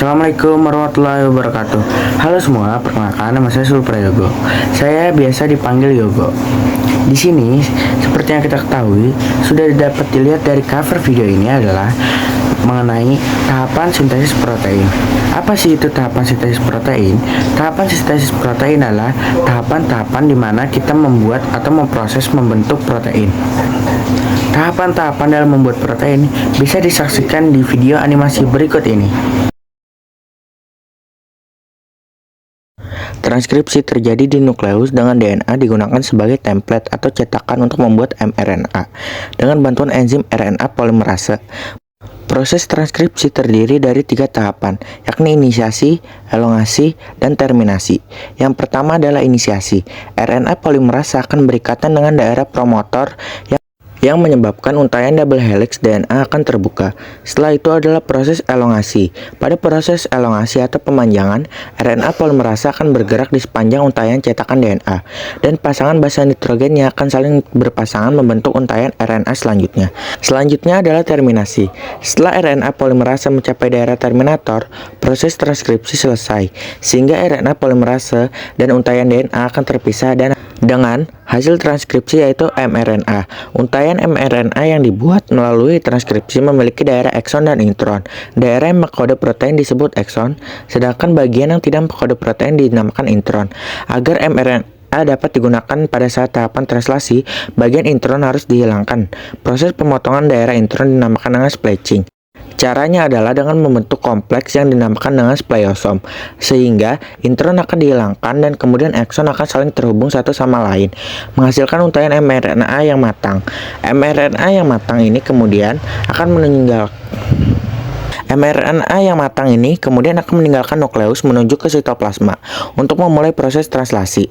Assalamualaikum warahmatullahi wabarakatuh. Halo semua, perkenalkan nama saya Sulprayogo. Saya biasa dipanggil Yogo. Di sini, seperti yang kita ketahui, sudah dapat dilihat dari cover video ini adalah mengenai tahapan sintesis protein. Apa sih itu tahapan sintesis protein? Tahapan sintesis protein adalah tahapan-tahapan di mana kita membuat atau memproses membentuk protein. Tahapan-tahapan dalam membuat protein bisa disaksikan di video animasi berikut ini. Transkripsi terjadi di nukleus dengan DNA digunakan sebagai template atau cetakan untuk membuat mRNA dengan bantuan enzim RNA polimerase. Proses transkripsi terdiri dari 3 tahapan, yakni inisiasi, elongasi, dan terminasi. Yang pertama adalah inisiasi. RNA polimerase akan berikatan dengan daerah promotor yang menyebabkan untaian double helix DNA akan terbuka. Setelah itu adalah proses elongasi. Pada proses elongasi atau pemanjangan, RNA polimerase akan bergerak di sepanjang untaian cetakan DNA, dan pasangan basa nitrogennya akan saling berpasangan membentuk untaian RNA selanjutnya. Selanjutnya adalah terminasi. Setelah RNA polimerase mencapai daerah terminator, proses transkripsi selesai, sehingga RNA polimerase dan untaian DNA akan terpisah dan dengan hasil transkripsi yaitu mRNA. Untaian mRNA yang dibuat melalui transkripsi memiliki daerah ekson dan intron. Daerah yang mengkode protein disebut ekson, sedangkan bagian yang tidak mengkode protein dinamakan intron. Agar mRNA dapat digunakan pada saat tahapan translasi, bagian intron harus dihilangkan. Proses pemotongan daerah intron dinamakan dengan splicing. Caranya adalah dengan membentuk kompleks yang dinamakan dengan spliyosom, sehingga intron akan dihilangkan dan kemudian ekson akan saling terhubung satu sama lain, menghasilkan untaian mRNA yang matang. mRNA yang matang ini kemudian akan meninggalkan nukleus menuju ke sitoplasma untuk memulai proses translasi.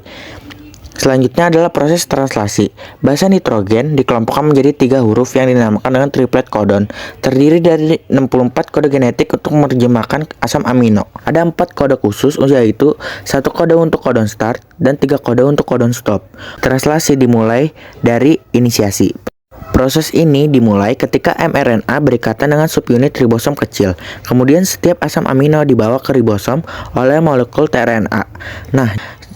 Selanjutnya adalah proses translasi. Basa nitrogen dikelompokkan menjadi 3 huruf yang dinamakan dengan triplet codon. Terdiri dari 64 kode genetik untuk menerjemahkan asam amino. Ada 4 kode khusus, yaitu 1 kode untuk codon start dan 3 kode untuk codon stop. Translasi dimulai dari inisiasi. Proses ini dimulai ketika mRNA berikatan dengan subunit ribosom kecil. Kemudian setiap asam amino dibawa ke ribosom oleh molekul tRNA. Nah,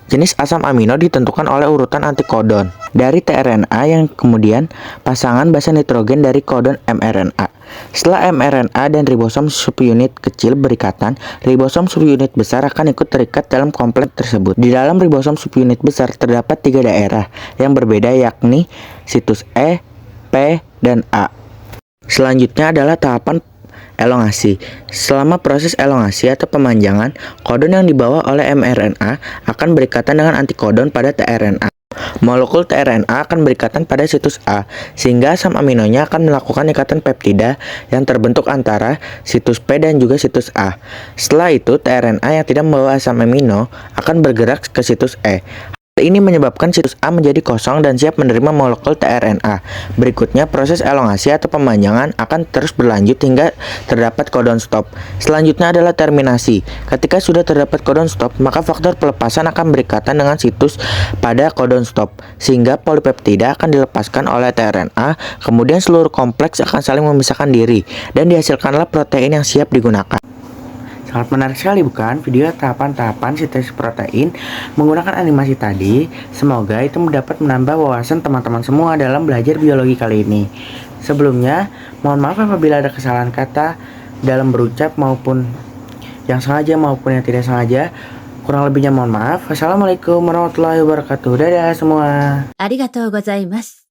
jenis asam amino ditentukan oleh urutan antikodon dari tRNA yang kemudian pasangan basa nitrogen dari kodon mRNA. Setelah mRNA dan ribosom subunit kecil berikatan, ribosom subunit besar akan ikut terikat dalam kompleks tersebut. Di dalam ribosom subunit besar terdapat 3 daerah yang berbeda, yakni situs E, P, dan A. Selanjutnya adalah tahapan elongasi. Selama proses elongasi atau pemanjangan, kodon yang dibawa oleh mRNA akan berikatan dengan antikodon pada tRNA. Molekul tRNA akan berikatan pada situs A, sehingga asam aminonya akan melakukan ikatan peptida yang terbentuk antara situs P dan juga situs A. Setelah itu, tRNA yang tidak membawa asam amino akan bergerak ke situs E. Hal ini menyebabkan situs A menjadi kosong dan siap menerima molekul tRNA. Berikutnya, proses elongasi atau pemanjangan akan terus berlanjut hingga terdapat codon stop. Selanjutnya adalah terminasi. Ketika sudah terdapat codon stop, maka faktor pelepasan akan berikatan dengan situs pada codon stop, sehingga polipeptida akan dilepaskan oleh tRNA, kemudian seluruh kompleks akan saling memisahkan diri, dan dihasilkanlah protein yang siap digunakan. Sangat menarik sekali bukan video tahapan-tahapan sintesis protein menggunakan animasi tadi. Semoga itu dapat menambah wawasan teman-teman semua dalam belajar biologi kali ini. Sebelumnya, mohon maaf apabila ada kesalahan kata dalam berucap maupun yang sengaja maupun yang tidak sengaja. Kurang lebihnya mohon maaf. Wassalamualaikum warahmatullahi wabarakatuh. Dadah semua. ありがとうございます。